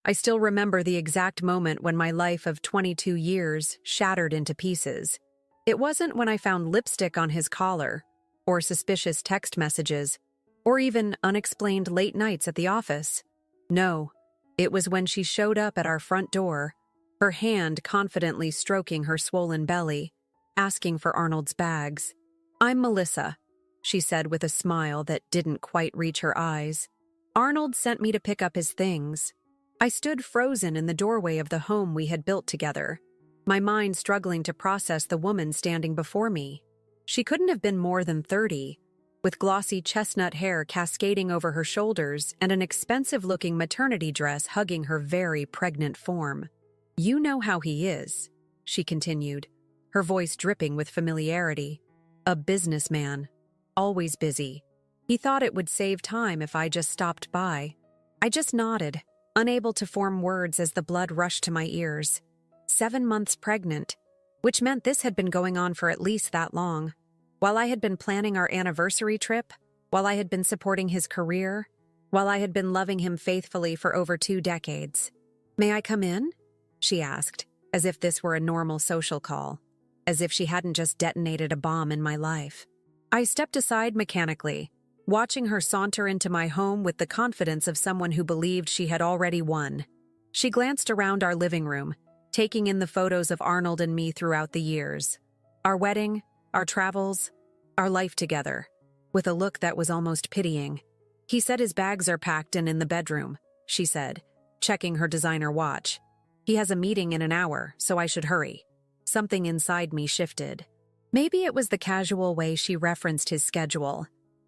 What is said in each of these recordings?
I still remember the exact moment when my life of 22 years shattered into pieces. It wasn't when I found lipstick on his collar, or suspicious text messages, or even unexplained late nights at the office. No, it was when she showed up at our front door, her hand confidently stroking her swollen belly, asking for Arnold's bags. "I'm Melissa," she said with a smile that didn't quite reach her eyes. "Arnold sent me to pick up his things." I stood frozen in the doorway of the home we had built together, my mind struggling to process the woman standing before me. She couldn't have been more than 30, with glossy chestnut hair cascading over her shoulders and an expensive-looking maternity dress hugging her very pregnant form. "You know how he is," she continued, her voice dripping with familiarity. "A businessman. Always busy. He thought it would save time if I just stopped by." I just nodded, unable to form words as the blood rushed to my ears. 7 months pregnant, which meant this had been going on for at least that long. While I had been planning our anniversary trip, while I had been supporting his career, while I had been loving him faithfully for over 2 decades. "May I come in?" she asked, as if this were a normal social call, as if she hadn't just detonated a bomb in my life. I stepped aside mechanically, watching her saunter into my home with the confidence of someone who believed she had already won. She glanced around our living room, taking in the photos of Arnold and me throughout the years. Our wedding, our travels, our life together, with a look that was almost pitying. "He said his bags are packed and in the bedroom," she said, checking her designer watch. "He has a meeting in an hour, so I should hurry." Something inside me shifted. Maybe it was the casual way she referenced his schedule.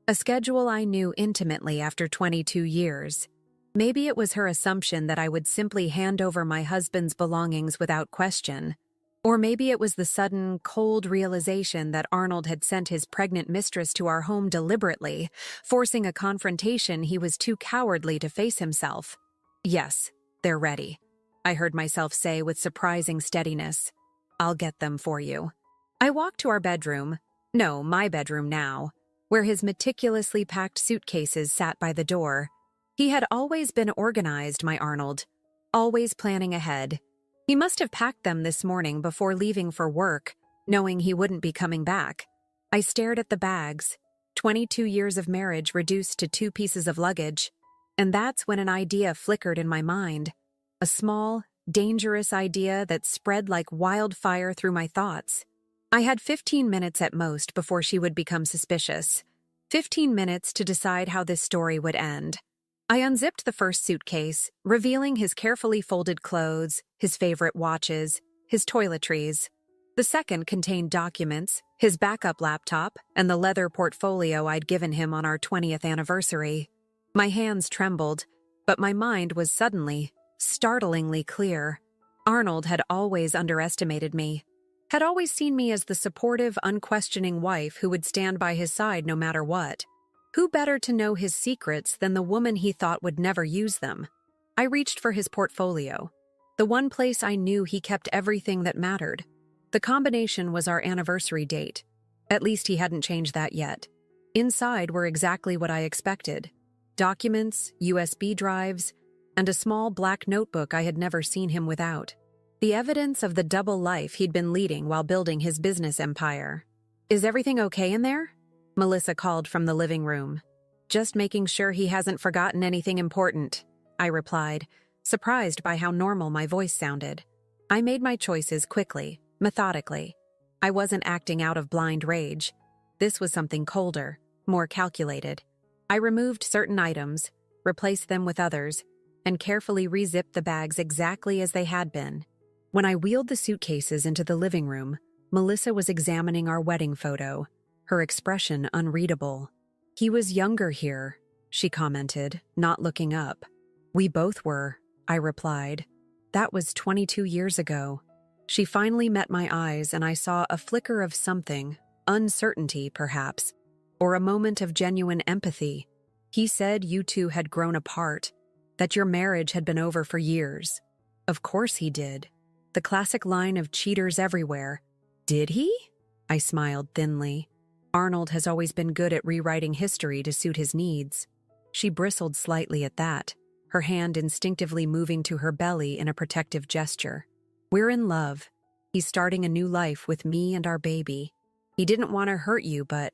A schedule I knew intimately after 22 years. Maybe it was her assumption that I would simply hand over my husband's belongings without question. Or maybe it was the sudden, cold realization that Arnold had sent his pregnant mistress to our home deliberately, forcing a confrontation he was too cowardly to face himself. "Yes, they're ready," I heard myself say with surprising steadiness. "I'll get them for you." I walked to our bedroom, no, my bedroom now, where his meticulously packed suitcases sat by the door. He had always been organized, my Arnold, always planning ahead. He must have packed them this morning before leaving for work, knowing he wouldn't be coming back. I stared at the bags, 22 years of marriage reduced to 2 pieces of luggage, and that's when an idea flickered in my mind. A small, dangerous idea that spread like wildfire through my thoughts. I had 15 minutes at most before she would become suspicious. 15 minutes to decide how this story would end. I unzipped the first suitcase, revealing his carefully folded clothes, his favorite watches, his toiletries. The second contained documents, his backup laptop, and the leather portfolio I'd given him on our 20th anniversary. My hands trembled, but my mind was suddenly, startlingly clear. Arnold had always underestimated me. Had always seen me as the supportive, unquestioning wife who would stand by his side no matter what. Who better to know his secrets than the woman he thought would never use them? I reached for his portfolio, the one place I knew he kept everything that mattered. The combination was our anniversary date. At least he hadn't changed that yet. Inside were exactly what I expected. Documents, USB drives, and a small black notebook I had never seen him without. The evidence of the double life he'd been leading while building his business empire. "Is everything okay in there?" Melissa called from the living room. "Just making sure he hasn't forgotten anything important," I replied, surprised by how normal my voice sounded. I made my choices quickly, methodically. I wasn't acting out of blind rage. This was something colder, more calculated. I removed certain items, replaced them with others, and carefully re-zipped the bags exactly as they had been. When I wheeled the suitcases into the living room, Melissa was examining our wedding photo, her expression unreadable. "He was younger here," she commented, not looking up. "We both were," I replied. "That was 22 years ago." She finally met my eyes and I saw a flicker of something, uncertainty perhaps, or a moment of genuine empathy. "He said you two had grown apart, that your marriage had been over for years." Of course he did. The classic line of cheaters everywhere. "Did he?" I smiled thinly. Arnold has always been good at rewriting history to suit his needs. She bristled slightly at that, her hand instinctively moving to her belly in a protective gesture. "We're in love. He's starting a new life with me and our baby. He didn't want to hurt you, but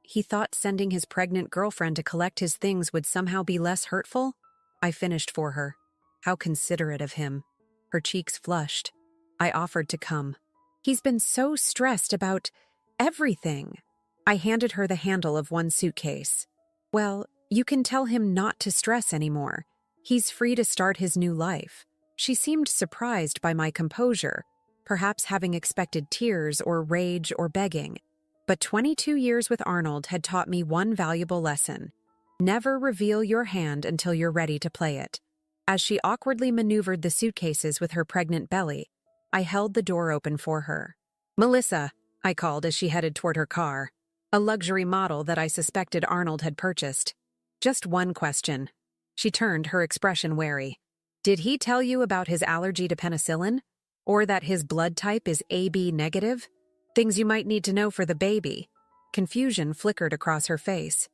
he thought sending his pregnant girlfriend to collect his things would somehow be less hurtful?" I finished for her. How considerate of him. Her cheeks flushed. I offered to come. "He's been so stressed about everything." I handed her the handle of one suitcase. "Well, you can tell him not to stress anymore. He's free to start his new life." She seemed surprised by my composure, perhaps having expected tears or rage or begging. But 22 years with Arnold had taught me one valuable lesson. Never reveal your hand until you're ready to play it. As she awkwardly maneuvered the suitcases with her pregnant belly, I held the door open for her. "Melissa," I called as she headed toward her car, a luxury model that I suspected Arnold had purchased. "Just one question." She turned, her expression wary. "Did he tell you about his allergy to penicillin? Or that his blood type is AB negative? Things you might need to know for the baby." Confusion flickered across her face.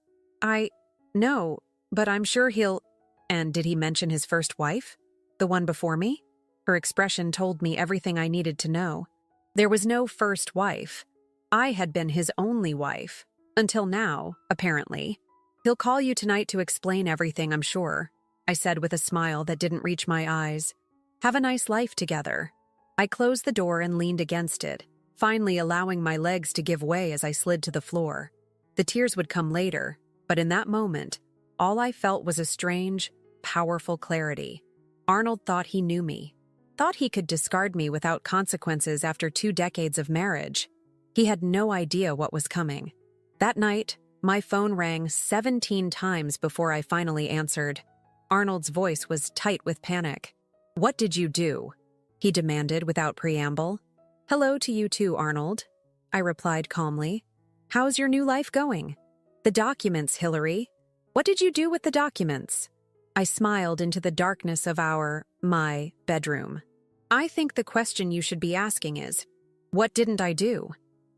No, but I'm sure he'll—" "And did he mention his first wife? The one before me?" Her expression told me everything I needed to know. There was no first wife. I had been his only wife. Until now, apparently. "He'll call you tonight to explain everything, I'm sure," I said with a smile that didn't reach my eyes. "Have a nice life together." I closed the door and leaned against it, finally allowing my legs to give way as I slid to the floor. The tears would come later, but in that moment, all I felt was a strange, powerful clarity. Arnold thought he knew me, thought he could discard me without consequences after 2 decades of marriage. He had no idea what was coming. That night, my phone rang 17 times before I finally answered. Arnold's voice was tight with panic. "What did you do?" he demanded without preamble. "Hello to you too, Arnold," I replied calmly. "How's your new life going?" "The documents, Hillary. What did you do with the documents?" I smiled into the darkness of my bedroom. "I think the question you should be asking is, what didn't I do?"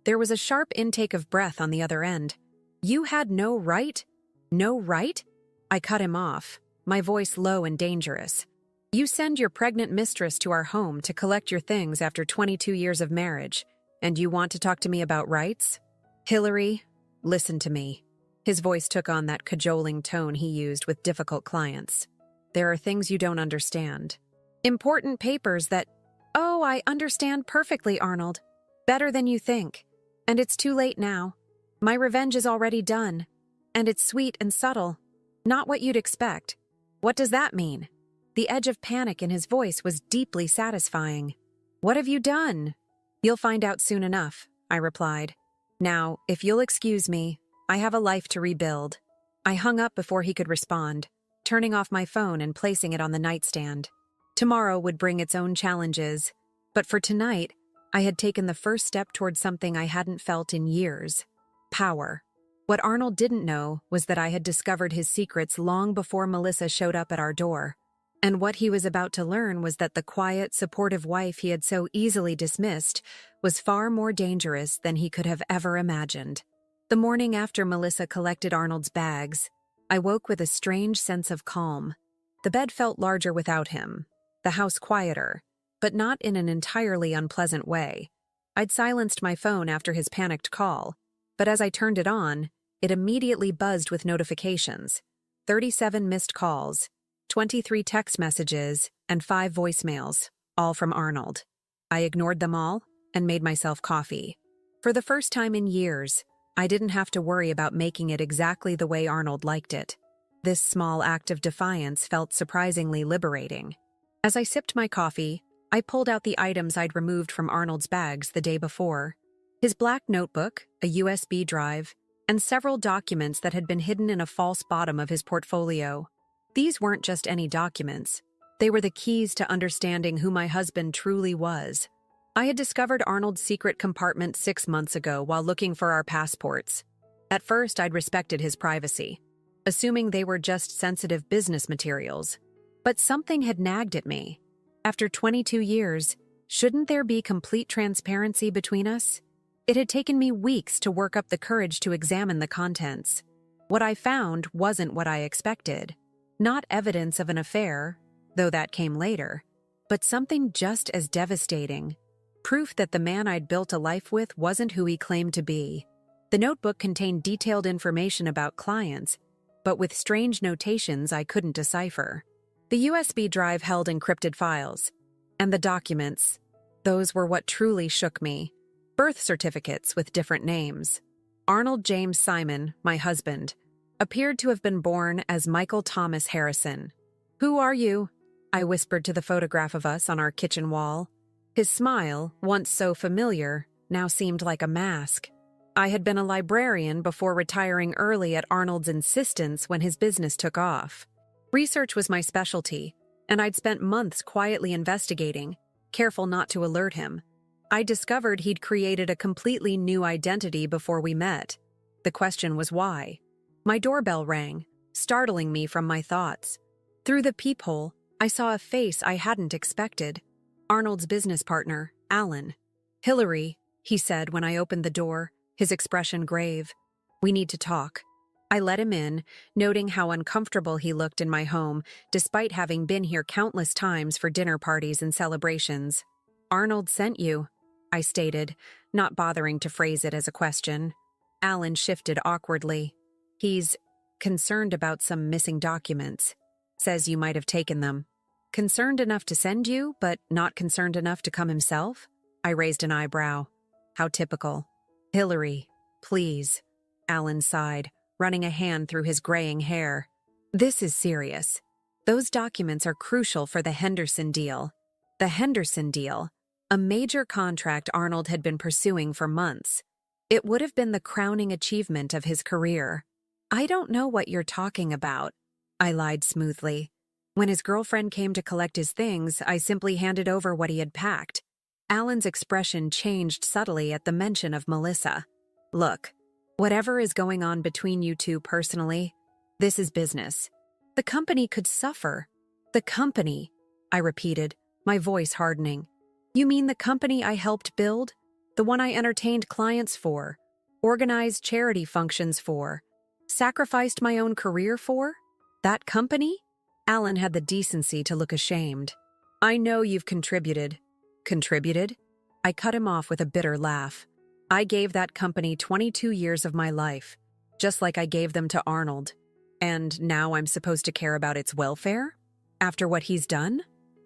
There was a sharp intake of breath on the other end. "You had no right?" "No right?" I cut him off, my voice low and dangerous. "You send your pregnant mistress to our home to collect your things after 22 years of marriage, and you want to talk to me about rights? Hillary, listen to me." His voice took on that cajoling tone he used with difficult clients. "There are things you don't understand. Important papers that—" "Oh, I understand perfectly, Arnold. Better than you think. And it's too late now. My revenge is already done. And it's sweet and subtle. Not what you'd expect." "What does that mean?" The edge of panic in his voice was deeply satisfying. "What have you done?" "You'll find out soon enough," I replied. "Now, if you'll excuse me, I have a life to rebuild." I hung up before he could respond, turning off my phone and placing it on the nightstand. Tomorrow would bring its own challenges, but for tonight, I had taken the first step toward something I hadn't felt in years: power. What Arnold didn't know was that I had discovered his secrets long before Melissa showed up at our door. And what he was about to learn was that the quiet, supportive wife he had so easily dismissed was far more dangerous than he could have ever imagined. The morning after Melissa collected Arnold's bags, I woke with a strange sense of calm. The bed felt larger without him, the house quieter, but not in an entirely unpleasant way. I'd silenced my phone after his panicked call, but as I turned it on, it immediately buzzed with notifications. 37 missed calls, 23 text messages, and 5 voicemails, all from Arnold. I ignored them all and made myself coffee. For the first time in years, I didn't have to worry about making it exactly the way Arnold liked it. This small act of defiance felt surprisingly liberating. As I sipped my coffee, I pulled out the items I'd removed from Arnold's bags the day before. His black notebook, a USB drive, and several documents that had been hidden in a false bottom of his portfolio. These weren't just any documents. They were the keys to understanding who my husband truly was. I had discovered Arnold's secret compartment 6 months ago while looking for our passports. At first, I'd respected his privacy, assuming they were just sensitive business materials. But something had nagged at me. After 22 years, shouldn't there be complete transparency between us? It had taken me weeks to work up the courage to examine the contents. What I found wasn't what I expected. Not evidence of an affair, though that came later, but something just as devastating. Proof that the man I'd built a life with wasn't who he claimed to be. The notebook contained detailed information about clients, but with strange notations I couldn't decipher. The USB drive held encrypted files, and the documents, those were what truly shook me. Birth certificates with different names. Arnold James Simon, my husband, appeared to have been born as Michael Thomas Harrison. "Who are you?" I whispered to the photograph of us on our kitchen wall. His smile, once so familiar, now seemed like a mask. I had been a librarian before retiring early at Arnold's insistence when his business took off. Research was my specialty, and I'd spent months quietly investigating, careful not to alert him. I discovered he'd created a completely new identity before we met. The question was why. My doorbell rang, startling me from my thoughts. Through the peephole, I saw a face I hadn't expected. Arnold's business partner, Alan. "Hillary," he said when I opened the door, his expression grave. "We need to talk." I let him in, noting how uncomfortable he looked in my home, despite having been here countless times for dinner parties and celebrations. "Arnold sent you," I stated, not bothering to phrase it as a question. Alan shifted awkwardly. "He's concerned about some missing documents. Says you might have taken them." "Concerned enough to send you, but not concerned enough to come himself?" I raised an eyebrow. How typical. "Hillary, please," Alan sighed, running a hand through his graying hair. "This is serious. Those documents are crucial for the Henderson deal." The Henderson deal, a major contract Arnold had been pursuing for months. It would have been the crowning achievement of his career. "I don't know what you're talking about," I lied smoothly. When his girlfriend came to collect his things, I simply handed over what he had packed. Alan's expression changed subtly at the mention of Melissa. "Look, whatever is going on between you two personally, this is business. The company could suffer." "The company," I repeated, my voice hardening. "You mean the company I helped build? The one I entertained clients for, organized charity functions for, sacrificed my own career for? That company?" Alan had the decency to look ashamed. "I know you've contributed." "Contributed?" I cut him off with a bitter laugh. "I gave that company 22 years of my life, just like I gave them to Arnold. And now I'm supposed to care about its welfare? After what he's done?"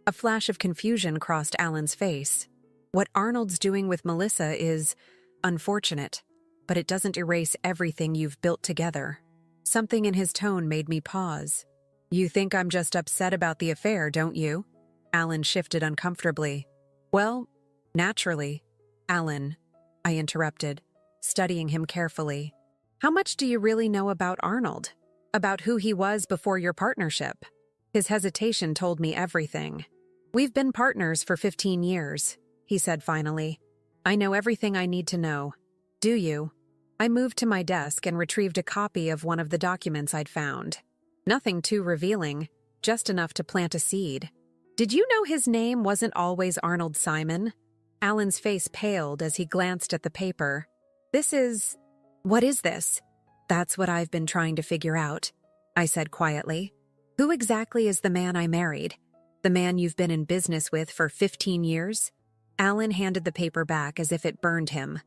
A flash of confusion crossed Alan's face. "What Arnold's doing with Melissa is unfortunate, but it doesn't erase everything you've built together." Something in his tone made me pause. "You think I'm just upset about the affair, don't you?" Alan shifted uncomfortably. "Well, naturally." "Alan," I interrupted, studying him carefully. "How much do you really know about Arnold? About who he was before your partnership?" His hesitation told me everything. "We've been partners for 15 years, he said finally. "I know everything I need to know." "Do you?" I moved to my desk and retrieved a copy of one of the documents I'd found. Nothing too revealing, just enough to plant a seed. "Did you know his name wasn't always Arnold Simon?" Alan's face paled as he glanced at the paper. What is this?" "That's what I've been trying to figure out," I said quietly. "Who exactly is the man I married? The man you've been in business with for 15 years? Alan handed the paper back as if it burned him.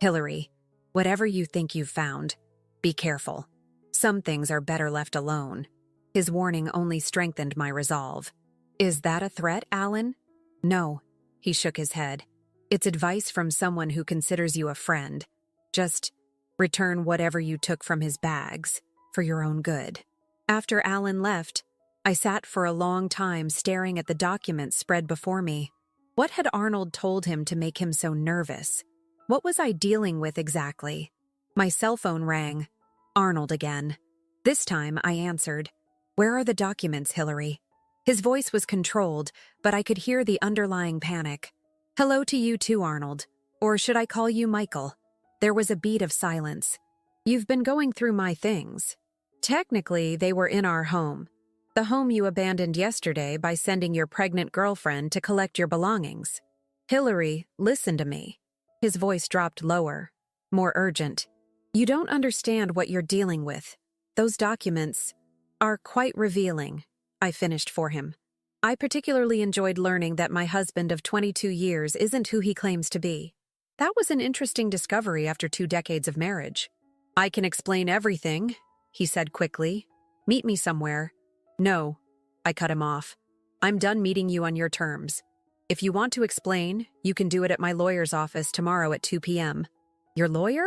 "Hillary, whatever you think you've found, be careful. Some things are better left alone." His warning only strengthened my resolve. "Is that a threat, Alan?" "No," he shook his head. "It's advice from someone who considers you a friend. Just return whatever you took from his bags, for your own good." After Alan left, I sat for a long time staring at the documents spread before me. What had Arnold told him to make him so nervous? What was I dealing with exactly? My cell phone rang. Arnold again. This time I answered. "Where are the documents, Hillary?" His voice was controlled, but I could hear the underlying panic. "Hello to you too, Arnold. Or should I call you Michael?" There was a beat of silence. "You've been going through my things." "Technically, they were in our home. The home you abandoned yesterday by sending your pregnant girlfriend to collect your belongings." "Hillary, listen to me." His voice dropped lower, more urgent. "You don't understand what you're dealing with. Those documents, are quite revealing, I finished for him. I particularly enjoyed learning that my husband of 22 years isn't who he claims to be. That was an interesting discovery after 2 decades of marriage. I can explain everything, he said quickly. Meet me somewhere. No, I cut him off. I'm done meeting you on your terms. If you want to explain, you can do it at my lawyer's office tomorrow at 2 p.m. Your lawyer?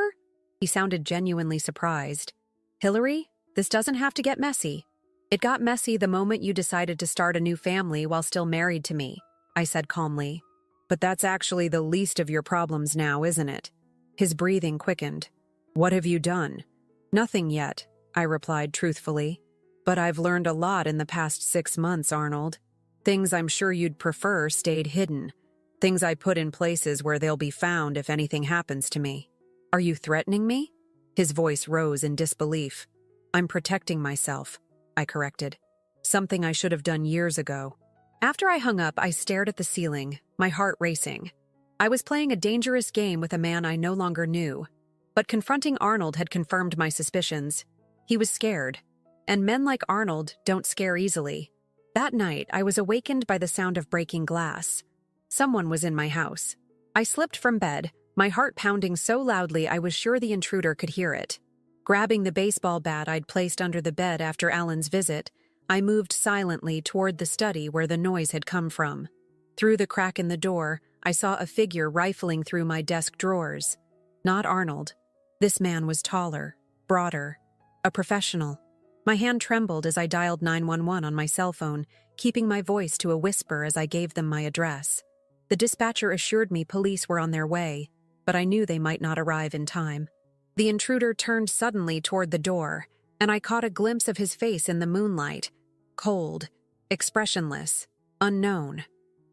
He sounded genuinely surprised. Hillary, this doesn't have to get messy. It got messy the moment you decided to start a new family while still married to me, I said calmly. But that's actually the least of your problems now, isn't it? His breathing quickened. What have you done? Nothing yet, I replied truthfully. But I've learned a lot in the past 6 months, Arnold. Things I'm sure you'd prefer stayed hidden. Things I put in places where they'll be found if anything happens to me. Are you threatening me? His voice rose in disbelief. I'm protecting myself, I corrected. Something I should have done years ago. After I hung up, I stared at the ceiling, my heart racing. I was playing a dangerous game with a man I no longer knew. But confronting Arnold had confirmed my suspicions. He was scared. And men like Arnold don't scare easily. That night, I was awakened by the sound of breaking glass. Someone was in my house. I slipped from bed, my heart pounding so loudly I was sure the intruder could hear it. Grabbing the baseball bat I'd placed under the bed after Alan's visit, I moved silently toward the study where the noise had come from. Through the crack in the door, I saw a figure rifling through my desk drawers. Not Arnold. This man was taller, broader, a professional. My hand trembled as I dialed 911 on my cell phone, keeping my voice to a whisper as I gave them my address. The dispatcher assured me police were on their way, but I knew they might not arrive in time. The intruder turned suddenly toward the door, and I caught a glimpse of his face in the moonlight. Cold, expressionless, unknown.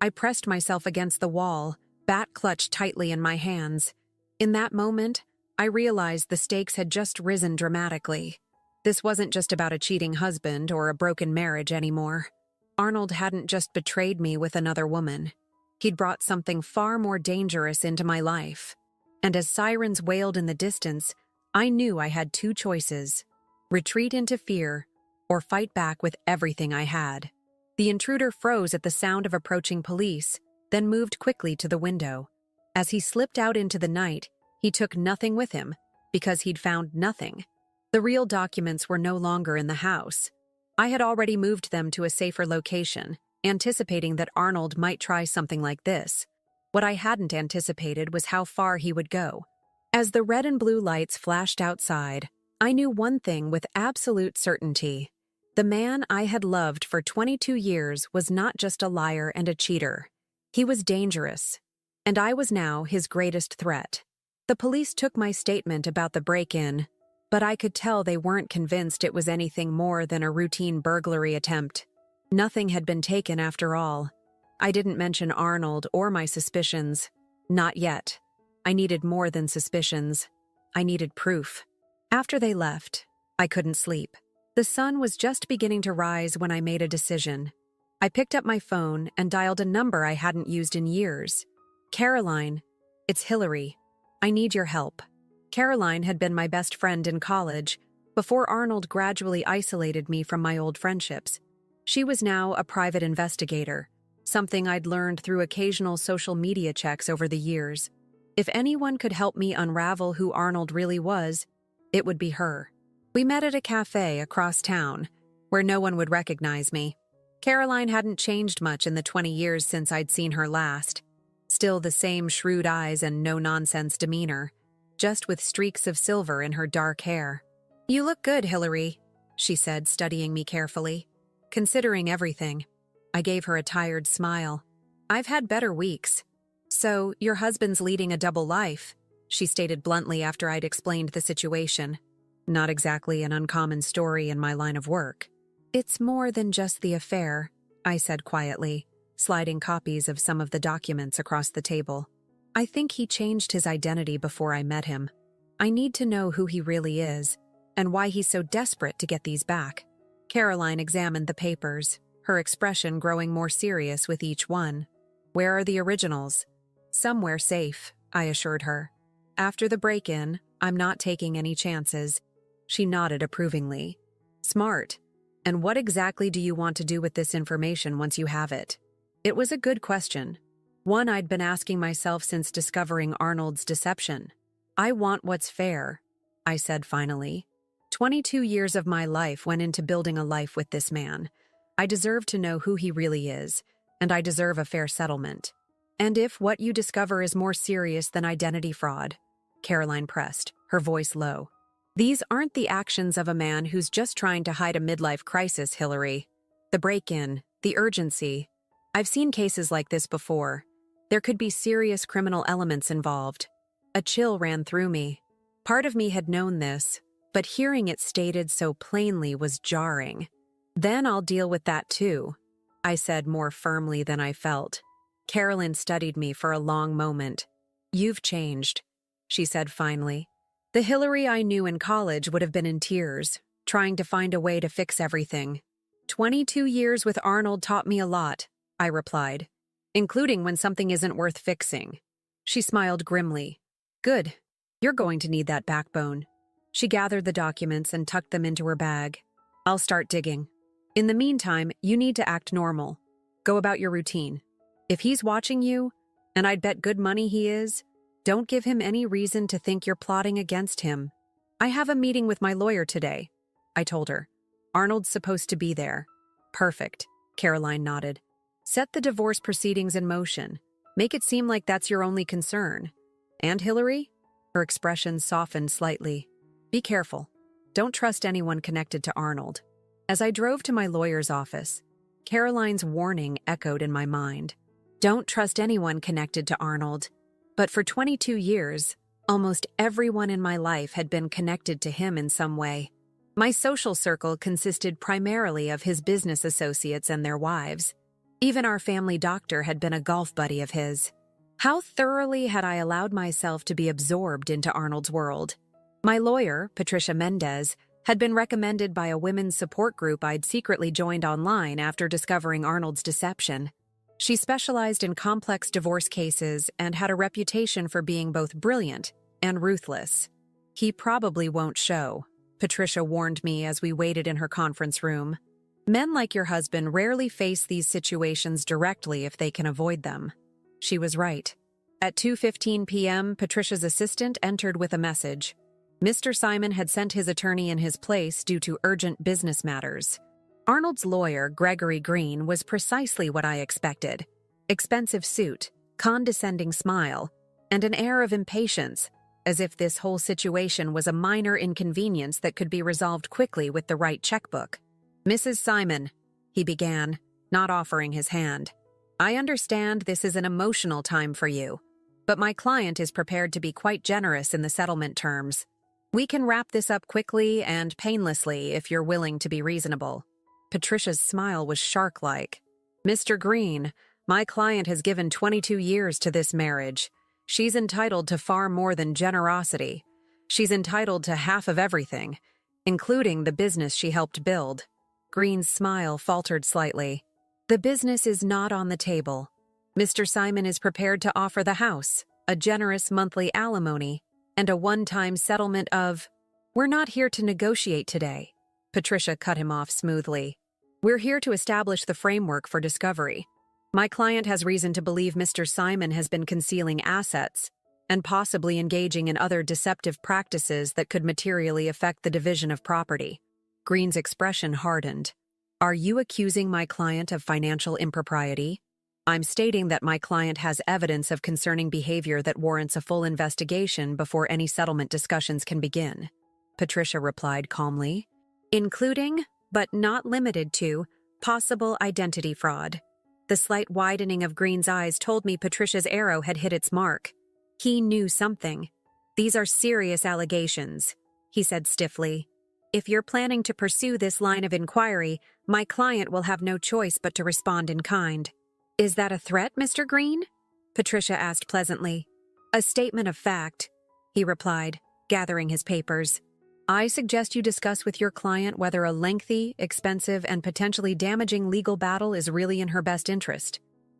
I pressed myself against the wall, bat clutched tightly in my hands. In that moment, I realized the stakes had just risen dramatically. This wasn't just about a cheating husband or a broken marriage anymore. Arnold hadn't just betrayed me with another woman. He'd brought something far more dangerous into my life. And as sirens wailed in the distance, I knew I had 2 choices: retreat into fear or fight back with everything I had. The intruder froze at the sound of approaching police, then moved quickly to the window. As he slipped out into the night, he took nothing with him, because he'd found nothing. The real documents were no longer in the house. I had already moved them to a safer location, anticipating that Arnold might try something like this. What I hadn't anticipated was how far he would go. As the red and blue lights flashed outside, I knew one thing with absolute certainty. The man I had loved for 22 years was not just a liar and a cheater. He was dangerous, and I was now his greatest threat. The police took my statement about the break-in, but I could tell they weren't convinced it was anything more than a routine burglary attempt. Nothing had been taken after all. I didn't mention Arnold or my suspicions. Not yet. I needed more than suspicions. I needed proof. After they left, I couldn't sleep. The sun was just beginning to rise when I made a decision. I picked up my phone and dialed a number I hadn't used in years. Caroline, it's Hillary. I need your help. Caroline had been my best friend in college, before Arnold gradually isolated me from my old friendships. She was now a private investigator, something I'd learned through occasional social media checks over the years. If anyone could help me unravel who Arnold really was, it would be her. We met at a cafe across town, where no one would recognize me. Caroline hadn't changed much in the 20 years since I'd seen her last. Still the same shrewd eyes and no-nonsense demeanor, just with streaks of silver in her dark hair. "You look good, Hillary," she said, studying me carefully. Considering everything, I gave her a tired smile. "I've had better weeks." "So, your husband's leading a double life," she stated bluntly after I'd explained the situation. "Not exactly an uncommon story in my line of work." "It's more than just the affair," I said quietly, sliding copies of some of the documents across the table. "I think he changed his identity before I met him. I need to know who he really is, and why he's so desperate to get these back." Caroline examined the papers, her expression growing more serious with each one. "Where are the originals?" "Somewhere safe," I assured her. "After the break-in, I'm not taking any chances." She nodded approvingly. "Smart. And what exactly do you want to do with this information once you have it? It was a good question. One I'd been asking myself since discovering Arnold's deception. I want what's fair, I said finally. 22 years of my life went into building a life with this man. I deserve to know who he really is, and I deserve a fair settlement. And if what you discover is more serious than identity fraud, Caroline pressed, her voice low. These aren't the actions of a man who's just trying to hide a midlife crisis, Hillary. The break-in, the urgency. I've seen cases like this before. There could be serious criminal elements involved. A chill ran through me. Part of me had known this, but hearing it stated so plainly was jarring. Then I'll deal with that too, I said more firmly than I felt. Carolyn studied me for a long moment. You've changed, she said finally. The Hillary I knew in college would have been in tears, trying to find a way to fix everything. 22 years with Arnold taught me a lot, I replied, including when something isn't worth fixing. She smiled grimly. Good. You're going to need that backbone. She gathered the documents and tucked them into her bag. I'll start digging. In the meantime, you need to act normal. Go about your routine. If he's watching you, and I'd bet good money he is, don't give him any reason to think you're plotting against him. I have a meeting with my lawyer today, I told her. Arnold's supposed to be there. Perfect, Caroline nodded. Set the divorce proceedings in motion. Make it seem like that's your only concern. And Hillary? Her expression softened slightly. Be careful. Don't trust anyone connected to Arnold. As I drove to my lawyer's office, Caroline's warning echoed in my mind. Don't trust anyone connected to Arnold. But for 22 years, almost everyone in my life had been connected to him in some way. My social circle consisted primarily of his business associates and their wives. Even our family doctor had been a golf buddy of his. How thoroughly had I allowed myself to be absorbed into Arnold's world? My lawyer, Patricia Mendez, had been recommended by a women's support group I'd secretly joined online after discovering Arnold's deception. She specialized in complex divorce cases and had a reputation for being both brilliant and ruthless. He probably won't show, Patricia warned me as we waited in her conference room. Men like your husband rarely face these situations directly if they can avoid them. She was right. At 2:15 p.m., Patricia's assistant entered with a message. Mr. Simon had sent his attorney in his place due to urgent business matters. Arnold's lawyer, Gregory Green, was precisely what I expected. Expensive suit, condescending smile, and an air of impatience, as if this whole situation was a minor inconvenience that could be resolved quickly with the right checkbook. Mrs. Simon, he began, not offering his hand. I understand this is an emotional time for you, but my client is prepared to be quite generous in the settlement terms. We can wrap this up quickly and painlessly if you're willing to be reasonable. Patricia's smile was shark-like. Mr. Green, my client has given 22 years to this marriage. She's entitled to far more than generosity. She's entitled to half of everything, including the business she helped build. Green's smile faltered slightly. The business is not on the table. Mr. Simon is prepared to offer the house, a generous monthly alimony, and a one-time settlement of, We're not here to negotiate today. Patricia cut him off smoothly. We're here to establish the framework for discovery. My client has reason to believe Mr. Simon has been concealing assets and possibly engaging in other deceptive practices that could materially affect the division of property. Green's expression hardened. Are you accusing my client of financial impropriety? I'm stating that my client has evidence of concerning behavior that warrants a full investigation before any settlement discussions can begin. Patricia replied calmly, including, but not limited to, possible identity fraud. The slight widening of Green's eyes told me Patricia's arrow had hit its mark. He knew something. These are serious allegations, he said stiffly. If you're planning to pursue this line of inquiry, my client will have no choice but to respond in kind. Is that a threat, Mr. Green? Patricia asked pleasantly. A statement of fact, he replied, gathering his papers. I suggest you discuss with your client whether a lengthy, expensive, and potentially damaging legal battle is really in her best interest.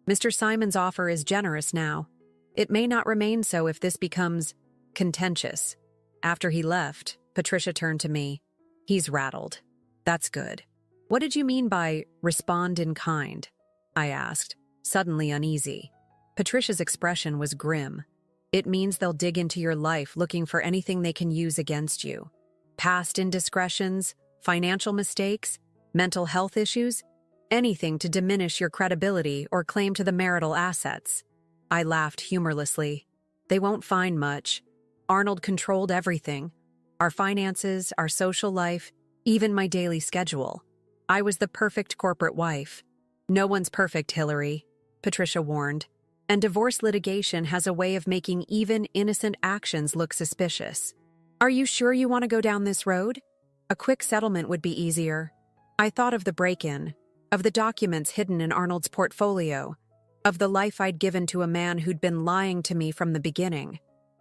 Mr. Simon's offer is generous now. It may not remain so if this becomes contentious. After he left, Patricia turned to me. He's rattled. That's good. What did you mean by respond in kind? I asked, suddenly uneasy. Patricia's expression was grim. It means they'll dig into your life looking for anything they can use against you. Past indiscretions, financial mistakes, mental health issues, anything to diminish your credibility or claim to the marital assets. I laughed humorlessly. They won't find much. Arnold controlled everything. Our finances, our social life, even my daily schedule. I was the perfect corporate wife. No one's perfect, Hillary, Patricia warned. And divorce litigation has a way of making even innocent actions look suspicious. Are you sure you want to go down this road? A quick settlement would be easier. I thought of the break-in, of the documents hidden in Arnold's portfolio, of the life I'd given to a man who'd been lying to me from the beginning.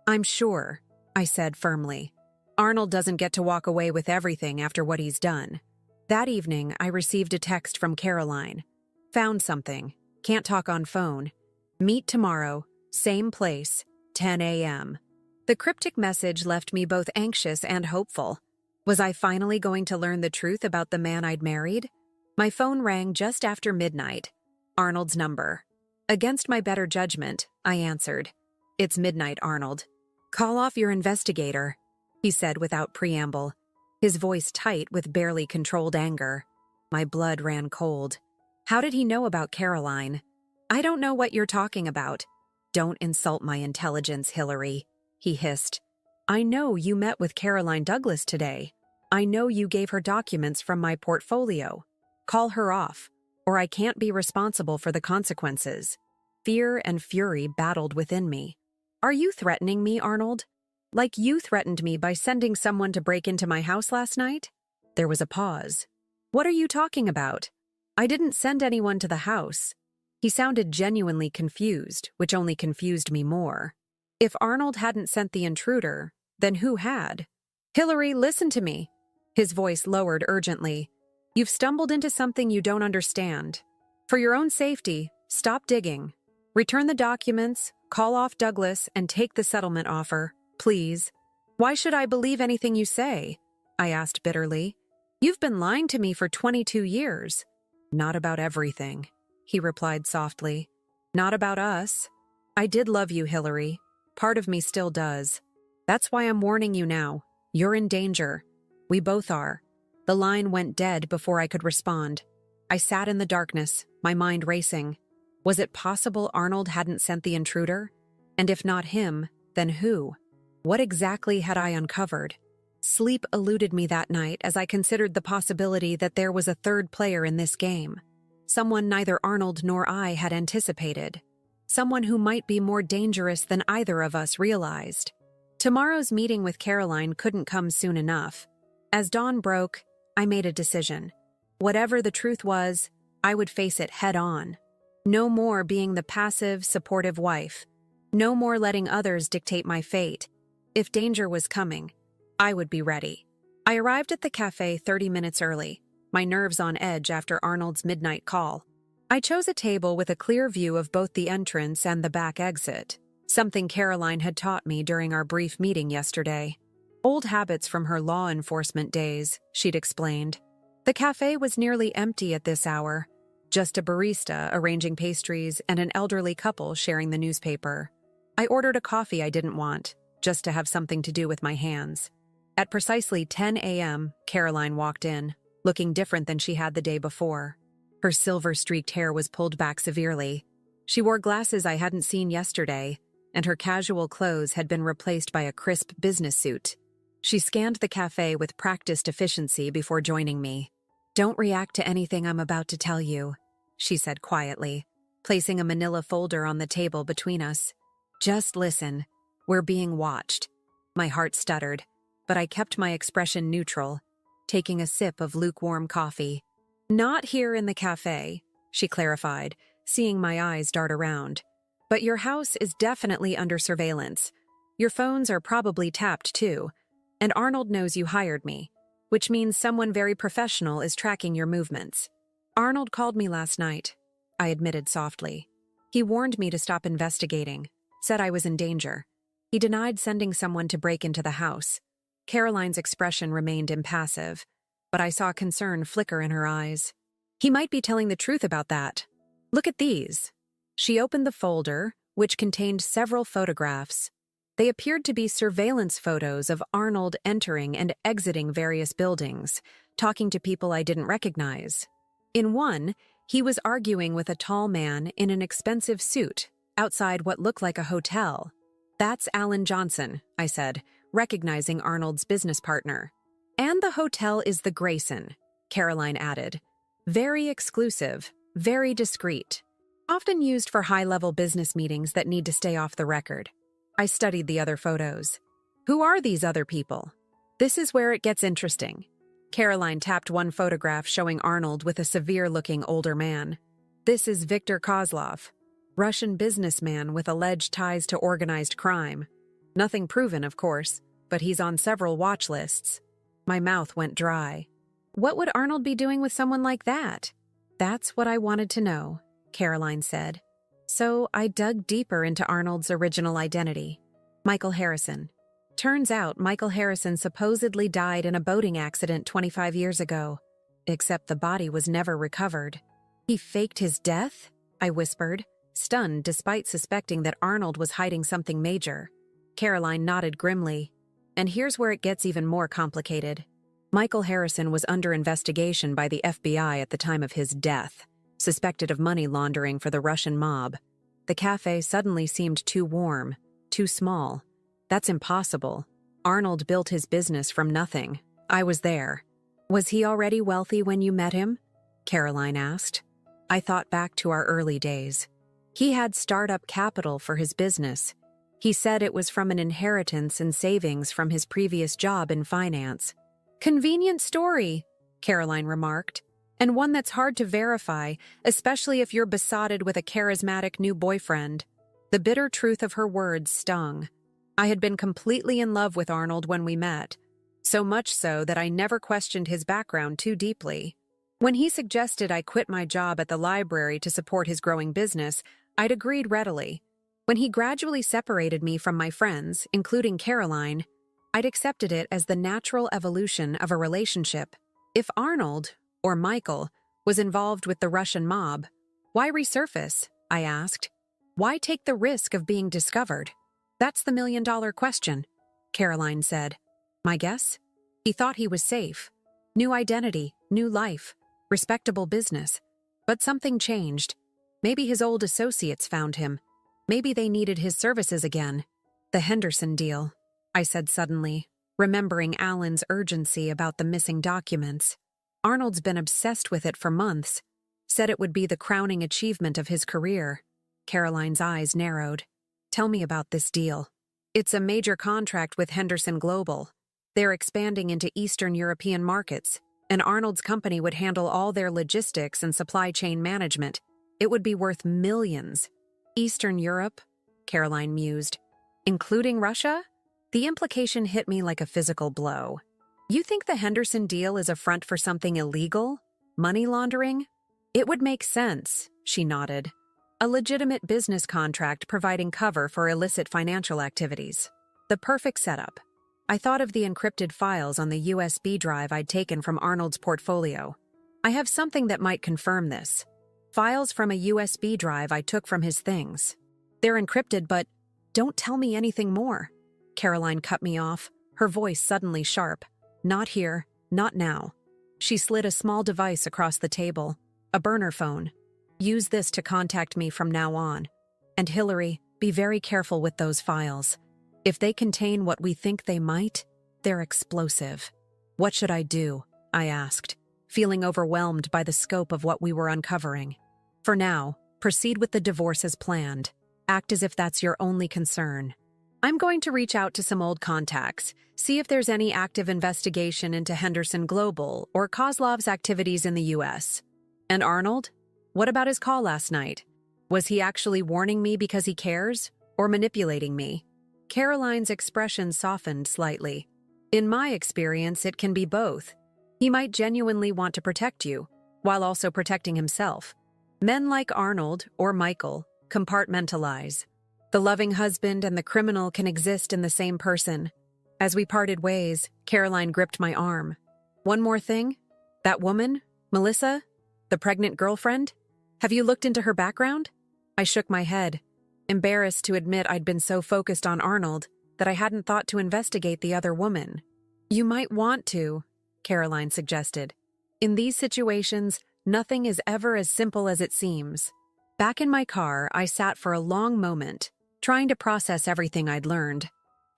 I'm sure, I said firmly. Arnold doesn't get to walk away with everything after what he's done. That evening, I received a text from Caroline. Found something. Can't talk on phone. Meet tomorrow, same place, 10 a.m. The cryptic message left me both anxious and hopeful. Was I finally going to learn the truth about the man I'd married? My phone rang just after midnight. Arnold's number. Against my better judgment, I answered. It's midnight, Arnold. Call off your investigator, he said without preamble, his voice tight with barely controlled anger. My blood ran cold. How did he know about Caroline? I don't know what you're talking about. Don't insult my intelligence, Hillary, he hissed. I know you met with Caroline Douglas today. I know you gave her documents from my portfolio. Call her off, or I can't be responsible for the consequences. Fear and fury battled within me. Are you threatening me, Arnold? Like you threatened me by sending someone to break into my house last night? There was a pause. What are you talking about? I didn't send anyone to the house. He sounded genuinely confused, which only confused me more. If Arnold hadn't sent the intruder, then who had? Hillary, listen to me. His voice lowered urgently. You've stumbled into something you don't understand. For your own safety, stop digging. Return the documents, call off Douglas, and take the settlement offer, please. Why should I believe anything you say? I asked bitterly. You've been lying to me for 22 years. Not about everything, he replied softly. Not about us. I did love you, Hillary. Part of me still does. That's why I'm warning you now. You're in danger. We both are. The line went dead before I could respond. I sat in the darkness, my mind racing. Was it possible Arnold hadn't sent the intruder? And if not him, then who? What exactly had I uncovered? Sleep eluded me that night as I considered the possibility that there was a third player in this game. Someone neither Arnold nor I had anticipated. Someone who might be more dangerous than either of us realized. Tomorrow's meeting with Caroline couldn't come soon enough. As dawn broke, I made a decision. Whatever the truth was, I would face it head on. No more being the passive, supportive wife. No more letting others dictate my fate. If danger was coming, I would be ready. I arrived at the cafe 30 minutes early, my nerves on edge after Arnold's midnight call. I chose a table with a clear view of both the entrance and the back exit, something Caroline had taught me during our brief meeting yesterday. Old habits from her law enforcement days, she'd explained. The cafe was nearly empty at this hour, just a barista arranging pastries and an elderly couple sharing the newspaper. I ordered a coffee I didn't want, just to have something to do with my hands. At precisely 10 a.m., Caroline walked in, looking different than she had the day before. Her silver-streaked hair was pulled back severely. She wore glasses I hadn't seen yesterday, and her casual clothes had been replaced by a crisp business suit. She scanned the cafe with practiced efficiency before joining me. Don't react to anything I'm about to tell you, she said quietly, placing a manila folder on the table between us. Just listen. We're being watched. My heart stuttered, but I kept my expression neutral, taking a sip of lukewarm coffee. Not here in the cafe, she clarified, seeing my eyes dart around. But your house is definitely under surveillance. Your phones are probably tapped too, and Arnold knows you hired me, which means someone very professional is tracking your movements. Arnold called me last night, I admitted softly. He warned me to stop investigating, said I was in danger. He denied sending someone to break into the house. Caroline's expression remained impassive. but I saw concern flicker in her eyes. He might be telling the truth about that. Look at these. She opened the folder, which contained several photographs. They appeared to be surveillance photos of Arnold entering and exiting various buildings, talking to people I didn't recognize. In one, he was arguing with a tall man in an expensive suit outside what looked like a hotel. That's Alan Johnson, I said, recognizing Arnold's business partner. And the hotel is the Grayson, Caroline added. Very exclusive, very discreet. Often used for high-level business meetings that need to stay off the record. I studied the other photos. Who are these other people? This is where it gets interesting. Caroline tapped one photograph showing Arnold with a severe-looking older man. This is Viktor Kozlov, Russian businessman with alleged ties to organized crime. Nothing proven, of course, but he's on several watch lists. My mouth went dry. What would Arnold be doing with someone like that? That's what I wanted to know, Caroline said. So I dug deeper into Arnold's original identity. Michael Harrison. Turns out Michael Harrison supposedly died in a boating accident 25 years ago, except the body was never recovered. He faked his death? I whispered, stunned despite suspecting that Arnold was hiding something major. Caroline nodded grimly. And here's where it gets even more complicated. Michael Harrison was under investigation by the FBI at the time of his death, suspected of money laundering for the Russian mob. The cafe suddenly seemed too warm, too small. That's impossible. Arnold built his business from nothing. I was there. Was he already wealthy when you met him? Caroline asked. I thought back to our early days. He had startup capital for his business. He said it was from an inheritance and savings from his previous job in finance. Convenient story, Caroline remarked. And one that's hard to verify, especially if you're besotted with a charismatic new boyfriend. The bitter truth of her words stung. I had been completely in love with Arnold when we met, so much so that I never questioned his background too deeply. When he suggested I quit my job at the library to support his growing business, I'd agreed readily. When he gradually separated me from my friends, including Caroline, I'd accepted it as the natural evolution of a relationship. If Arnold, or Michael, was involved with the Russian mob, why resurface? I asked. Why take the risk of being discovered? That's the million-dollar question, Caroline said. My guess? He thought he was safe. New identity, new life, respectable business. But something changed. Maybe his old associates found him. Maybe they needed his services again. The Henderson deal, I said suddenly, remembering Alan's urgency about the missing documents. Arnold's been obsessed with it for months, said it would be the crowning achievement of his career. Caroline's eyes narrowed. Tell me about this deal. It's a major contract with Henderson Global. They're expanding into Eastern European markets, and Arnold's company would handle all their logistics and supply chain management. It would be worth millions. Eastern Europe? Caroline mused. Including Russia? The implication hit me like a physical blow. You think the Henderson deal is a front for something illegal? Money laundering? It would make sense, she nodded. A legitimate business contract providing cover for illicit financial activities. The perfect setup. I thought of the encrypted files on the USB drive I'd taken from Arnold's portfolio. I have something that might confirm this. Files from a USB drive I took from his things. They're encrypted, but don't tell me anything more. Caroline cut me off, her voice suddenly sharp. Not here, not now. She slid a small device across the table, a burner phone. Use this to contact me from now on. And Hillary, be very careful with those files. If they contain what we think they might, they're explosive. What should I do? I asked, feeling overwhelmed by the scope of what we were uncovering. For now, proceed with the divorce as planned. Act as if that's your only concern. I'm going to reach out to some old contacts, see if there's any active investigation into Henderson Global or Kozlov's activities in the U.S. And Arnold? What about his call last night? Was he actually warning me because he cares, or manipulating me? Caroline's expression softened slightly. In my experience, it can be both. He might genuinely want to protect you, while also protecting himself. Men like Arnold or Michael compartmentalize. The loving husband and the criminal can exist in the same person. As we parted ways, Caroline gripped my arm. One more thing. That woman, Melissa, the pregnant girlfriend, have you looked into her background? I shook my head, embarrassed to admit I'd been so focused on Arnold that I hadn't thought to investigate the other woman. You might want to, Caroline suggested. In these situations, nothing is ever as simple as it seems. Back in my car, I sat for a long moment, trying to process everything I'd learned.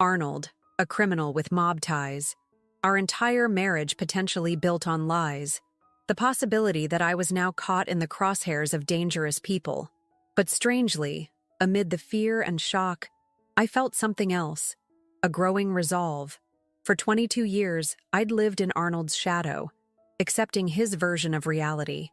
Arnold, a criminal with mob ties. Our entire marriage potentially built on lies. The possibility that I was now caught in the crosshairs of dangerous people. But strangely, amid the fear and shock, I felt something else. A growing resolve. For 22 years, I'd lived in Arnold's shadow, accepting his version of reality.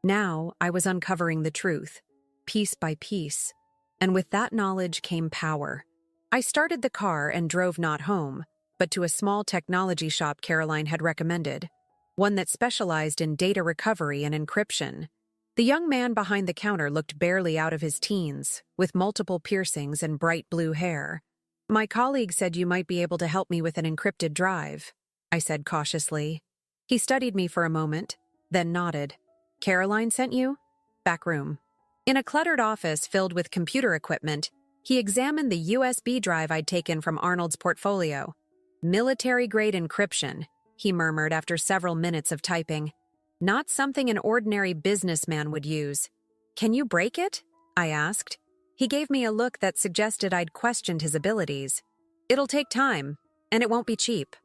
Now, I was uncovering the truth, piece by piece. And with that knowledge came power. I started the car and drove not home, but to a small technology shop Caroline had recommended, one that specialized in data recovery and encryption. The young man behind the counter looked barely out of his teens, with multiple piercings and bright blue hair. My colleague said you might be able to help me with an encrypted drive, I said cautiously. He studied me for a moment, then nodded. Caroline sent you? Back room. In a cluttered office filled with computer equipment, he examined the USB drive I'd taken from Arnold's portfolio. Military-grade encryption, he murmured after several minutes of typing. Not something an ordinary businessman would use. Can you break it? I asked. He gave me a look that suggested I'd questioned his abilities. It'll take time, and it won't be cheap.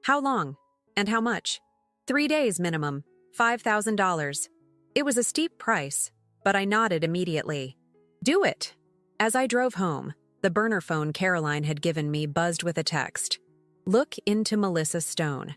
How long? And how much? 3 days minimum, $5,000. It was a steep price, but I nodded immediately. Do it! As I drove home, the burner phone Caroline had given me buzzed with a text. Look into Melissa Stone,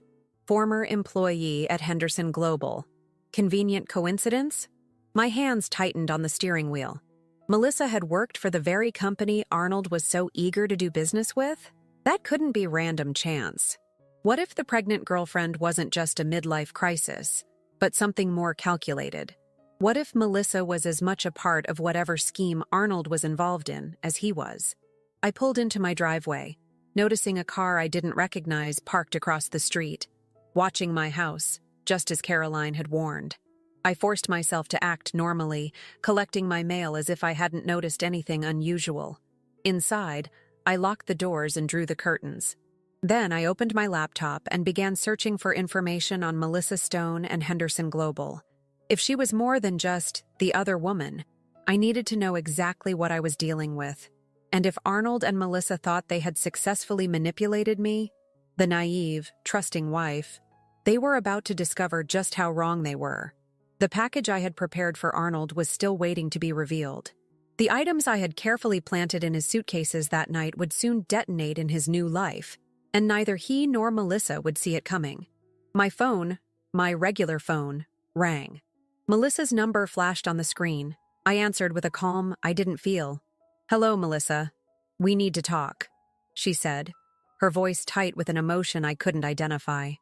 former employee at Henderson Global. Convenient coincidence? My hands tightened on the steering wheel. Melissa had worked for the very company Arnold was so eager to do business with? That couldn't be random chance. What if the pregnant girlfriend wasn't just a midlife crisis, but something more calculated? What if Melissa was as much a part of whatever scheme Arnold was involved in as he was? I pulled into my driveway, noticing a car I didn't recognize parked across the street, watching my house, just as Caroline had warned. I forced myself to act normally, collecting my mail as if I hadn't noticed anything unusual. Inside, I locked the doors and drew the curtains. Then I opened my laptop and began searching for information on Melissa Stone and Henderson Global. If she was more than just the other woman, I needed to know exactly what I was dealing with. And if Arnold and Melissa thought they had successfully manipulated me, the naive, trusting wife, they were about to discover just how wrong they were. The package I had prepared for Arnold was still waiting to be revealed. The items I had carefully planted in his suitcases that night would soon detonate in his new life, and neither he nor Melissa would see it coming. My phone, my regular phone, rang. Melissa's number flashed on the screen. I answered with a calm I didn't feel. Hello, Melissa. We need to talk, she said, her voice tight with an emotion I couldn't identify.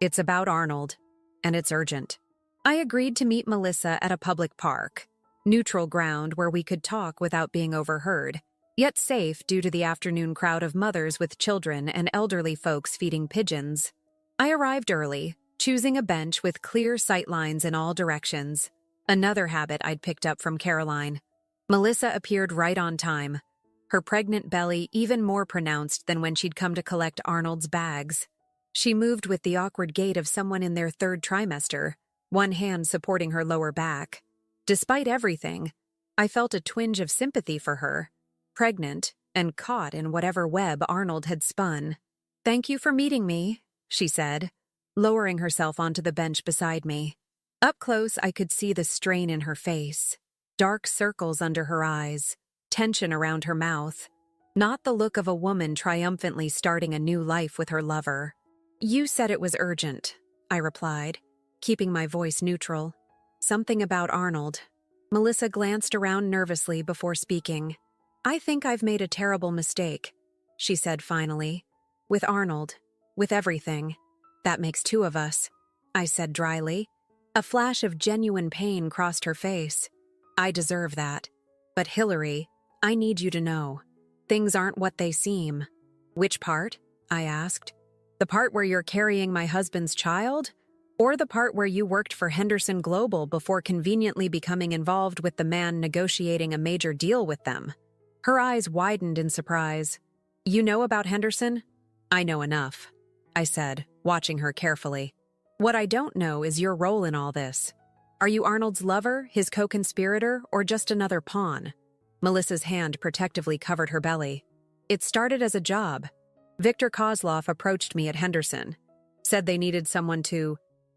It's about Arnold, and it's urgent. I agreed to meet Melissa at a public park, neutral ground where we could talk without being overheard, yet safe due to the afternoon crowd of mothers with children and elderly folks feeding pigeons. I arrived early, choosing a bench with clear sight lines in all directions, another habit I'd picked up from Caroline. Melissa appeared right on time, her pregnant belly even more pronounced than when she'd come to collect Arnold's bags. She moved with the awkward gait of someone in their third trimester, one hand supporting her lower back. Despite everything, I felt a twinge of sympathy for her, pregnant and caught in whatever web Arnold had spun. Thank you for meeting me, she said, lowering herself onto the bench beside me. Up close, I could see the strain in her face, dark circles under her eyes, tension around her mouth. Not the look of a woman triumphantly starting a new life with her lover. You said it was urgent, I replied, keeping my voice neutral. Something about Arnold. Melissa glanced around nervously before speaking. I think I've made a terrible mistake, she said finally. With Arnold. With everything. That makes two of us, I said dryly. A flash of genuine pain crossed her face. I deserve that. But Hillary, I need you to know. Things aren't what they seem. Which part? I asked. The part where you're carrying my husband's child? Or the part where you worked for Henderson Global before conveniently becoming involved with the man negotiating a major deal with them? Her eyes widened in surprise. You know about Henderson? I know enough, I said, watching her carefully. What I don't know is your role in all this. Are you Arnold's lover, his co-conspirator, or just another pawn? Melissa's hand protectively covered her belly. It started as a job. Victor Kozlov approached me at Henderson, said they needed someone to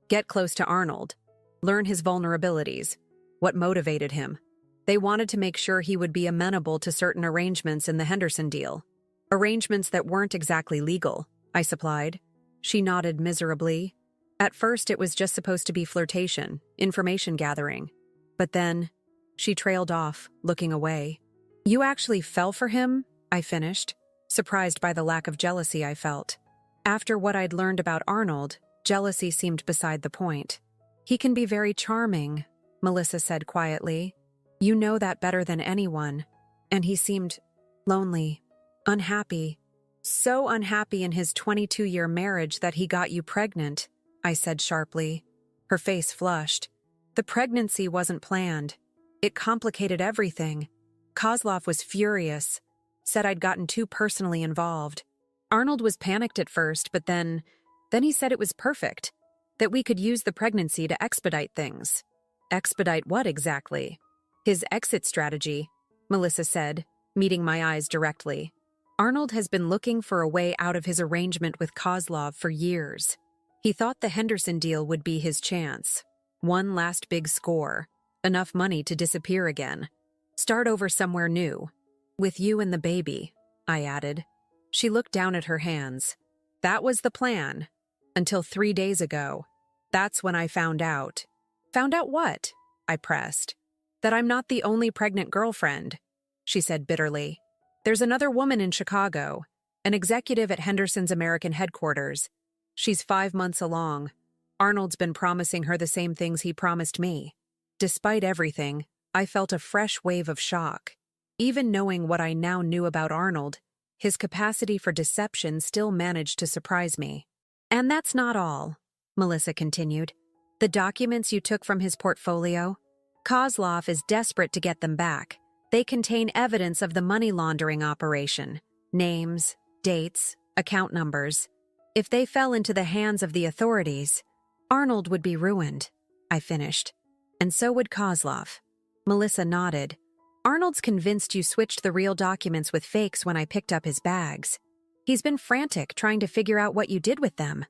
get close to Arnold, learn his vulnerabilities, what motivated him. They wanted to make sure he would be amenable to certain arrangements in the Henderson deal. Arrangements that weren't exactly legal, I supplied. She nodded miserably. At first, it was just supposed to be flirtation, information gathering. But then, she trailed off, looking away. You actually fell for him? I finished, surprised by the lack of jealousy I felt. After what I'd learned about Arnold, jealousy seemed beside the point. He can be very charming, Melissa said quietly. You know that better than anyone. And he seemed lonely, unhappy. So unhappy in his 22-year marriage that he got you pregnant, I said sharply. Her face flushed. The pregnancy wasn't planned. It complicated everything. Kozlov was furious, said I'd gotten too personally involved. Arnold was panicked at first, but then he said it was perfect, that we could use the pregnancy to expedite things. Expedite what exactly? His exit strategy, Melissa said, meeting my eyes directly. Arnold has been looking for a way out of his arrangement with Kozlov for years. He thought the Henderson deal would be his chance. One last big score, enough money to disappear again. Start over somewhere new. With you and the baby, I added. She looked down at her hands. That was the plan. Until 3 days ago. That's when I found out. Found out what? I pressed. That I'm not the only pregnant girlfriend, she said bitterly. There's another woman in Chicago, an executive at Henderson's American headquarters. She's 5 months along. Arnold's been promising her the same things he promised me. Despite everything, I felt a fresh wave of shock. Even knowing what I now knew about Arnold, his capacity for deception still managed to surprise me. And that's not all, Melissa continued. The documents you took from his portfolio? Kozlov is desperate to get them back. They contain evidence of the money laundering operation. Names, dates, account numbers. If they fell into the hands of the authorities, Arnold would be ruined, I finished. And so would Kozlov. Melissa nodded. Arnold's convinced you switched the real documents with fakes when I picked up his bags. He's been frantic trying to figure out what you did with them.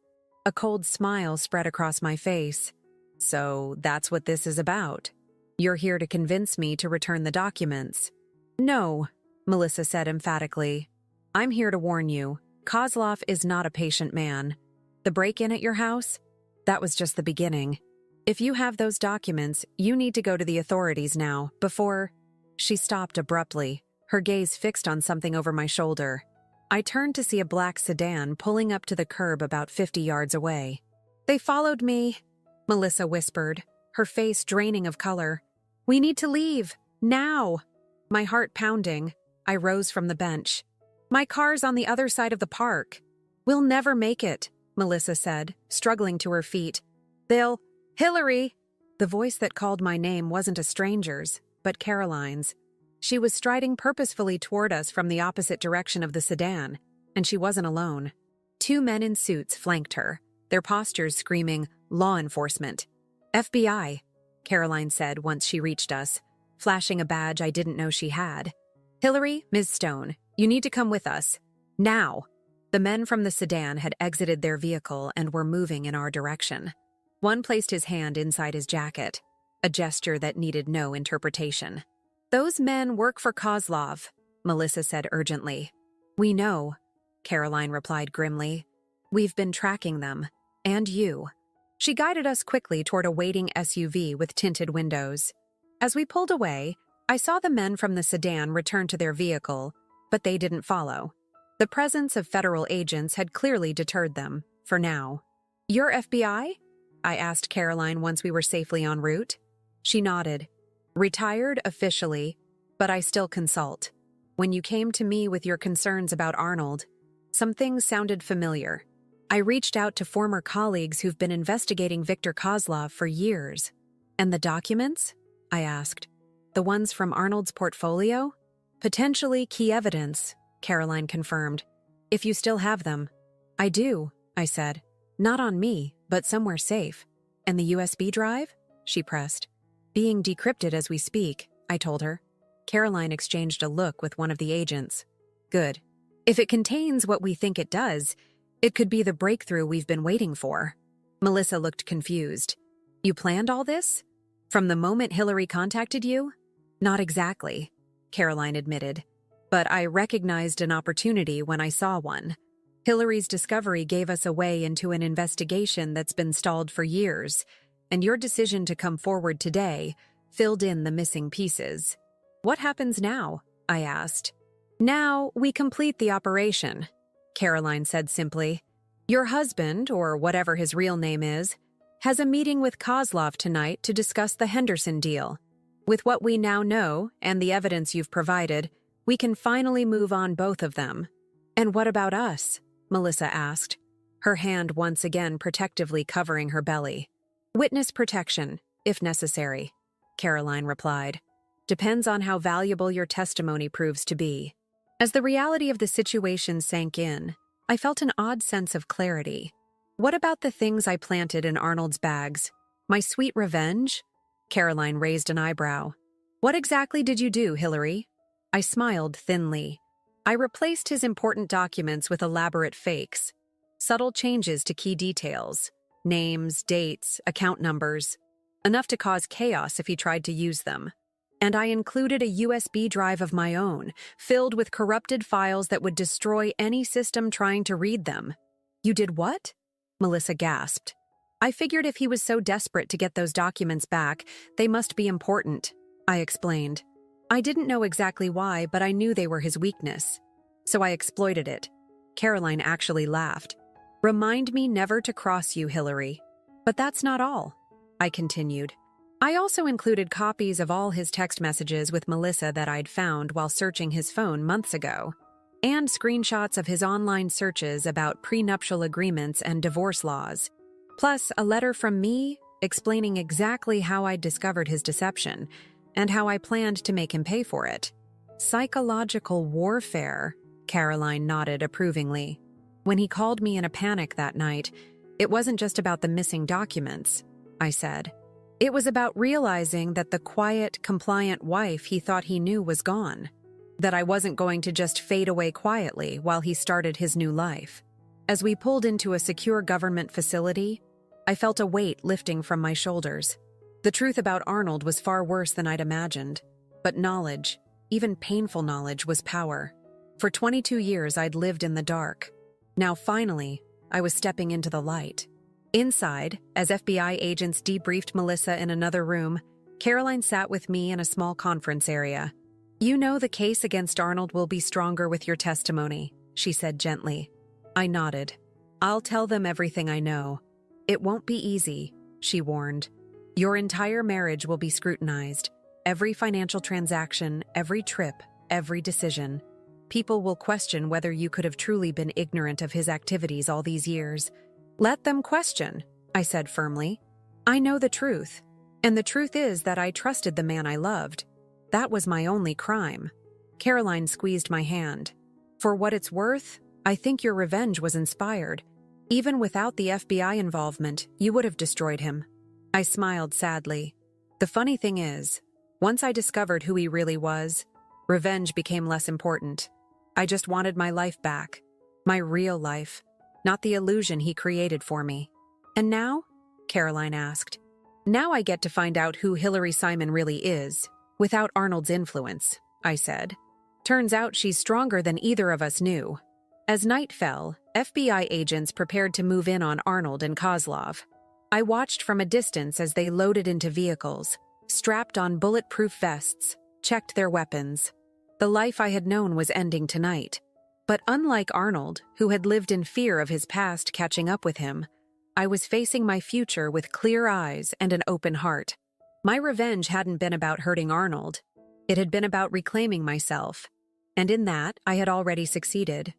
A cold smile spread across my face. So that's what this is about. You're here to convince me to return the documents. No, Melissa said emphatically. I'm here to warn you. Kozlov is not a patient man. The break-in at your house? That was just the beginning. If you have those documents, you need to go to the authorities now, before... She stopped abruptly, her gaze fixed on something over my shoulder. I turned to see a black sedan pulling up to the curb about 50 yards away. They followed me, Melissa whispered, her face draining of color. We need to leave, now. My heart pounding, I rose from the bench. My car's on the other side of the park. We'll never make it, Melissa said, struggling to her feet. Hillary! The voice that called my name wasn't a stranger's, but Caroline's. She was striding purposefully toward us from the opposite direction of the sedan, and she wasn't alone. 2 men in suits flanked her, their postures screaming, law enforcement. FBI, Caroline said once she reached us, flashing a badge I didn't know she had. Hillary, Ms. Stone, you need to come with us. Now. The men from the sedan had exited their vehicle and were moving in our direction. One placed his hand inside his jacket, a gesture that needed no interpretation. Those men work for Kozlov, Melissa said urgently. We know, Caroline replied grimly. We've been tracking them. And you. She guided us quickly toward a waiting SUV with tinted windows. As we pulled away, I saw the men from the sedan return to their vehicle, but they didn't follow. The presence of federal agents had clearly deterred them, for now. You're FBI? I asked Caroline once we were safely en route. She nodded. Retired officially, but I still consult. When you came to me with your concerns about Arnold, some things sounded familiar. I reached out to former colleagues who've been investigating Viktor Kozlov for years. And the documents? I asked. The ones from Arnold's portfolio? Potentially key evidence, Caroline confirmed. If you still have them. I do, I said. Not on me, but somewhere safe. And the USB drive? She pressed. Being decrypted as we speak, I told her. Caroline exchanged a look with one of the agents. Good. If it contains what we think it does, it could be the breakthrough we've been waiting for. Melissa looked confused. You planned all this? From the moment Hillary contacted you? Not exactly, Caroline admitted. But I recognized an opportunity when I saw one. Hillary's discovery gave us a way into an investigation that's been stalled for years, and your decision to come forward today filled in the missing pieces. What happens now? I asked. Now we complete the operation, Caroline said simply. Your husband, or whatever his real name is, has a meeting with Kozlov tonight to discuss the Henderson deal. With what we now know and the evidence you've provided, we can finally move on both of them. And what about us? Melissa asked, her hand once again protectively covering her belly. Witness protection, if necessary, Caroline replied. Depends on how valuable your testimony proves to be. As the reality of the situation sank in, I felt an odd sense of clarity. What about the things I planted in Arnold's bags? My sweet revenge? Caroline raised an eyebrow. What exactly did you do, Hillary? I smiled thinly. I replaced his important documents with elaborate fakes. Subtle changes to key details. Names, dates, account numbers. Enough to cause chaos if he tried to use them. And I included a USB drive of my own, filled with corrupted files that would destroy any system trying to read them. You did what? Melissa gasped. I figured if he was so desperate to get those documents back, they must be important, I explained. I didn't know exactly why, but I knew they were his weakness. So I exploited it. Caroline actually laughed. Remind me never to cross you, Hillary. But that's not all, I continued. I also included copies of all his text messages with Melissa that I'd found while searching his phone months ago, and screenshots of his online searches about prenuptial agreements and divorce laws, plus a letter from me explaining exactly how I'd discovered his deception and how I planned to make him pay for it. Psychological warfare, Caroline nodded approvingly. When he called me in a panic that night, it wasn't just about the missing documents, I said. It was about realizing that the quiet, compliant wife he thought he knew was gone. That I wasn't going to just fade away quietly while he started his new life. As we pulled into a secure government facility, I felt a weight lifting from my shoulders. The truth about Arnold was far worse than I'd imagined. But knowledge, even painful knowledge, was power. For 22 years, I'd lived in the dark. Now, finally, I was stepping into the light. Inside, as FBI agents debriefed Melissa in another room, Caroline sat with me in a small conference area. You know the case against Arnold will be stronger with your testimony, she said gently. I nodded. I'll tell them everything I know. It won't be easy, she warned. Your entire marriage will be scrutinized. Every financial transaction, every trip, every decision. People will question whether you could have truly been ignorant of his activities all these years. Let them question, I said firmly. I know the truth. And the truth is that I trusted the man I loved. That was my only crime. Caroline squeezed my hand. For what it's worth, I think your revenge was inspired. Even without the FBI involvement, you would have destroyed him. I smiled sadly. The funny thing is, once I discovered who he really was, revenge became less important. I just wanted my life back. My real life. Not the illusion he created for me. And now? Caroline asked. Now I get to find out who Hillary Simon really is, without Arnold's influence, I said. Turns out she's stronger than either of us knew. As night fell, FBI agents prepared to move in on Arnold and Kozlov. I watched from a distance as they loaded into vehicles, strapped on bulletproof vests, checked their weapons. The life I had known was ending tonight. But unlike Arnold, who had lived in fear of his past catching up with him, I was facing my future with clear eyes and an open heart. My revenge hadn't been about hurting Arnold. It had been about reclaiming myself. And in that, I had already succeeded.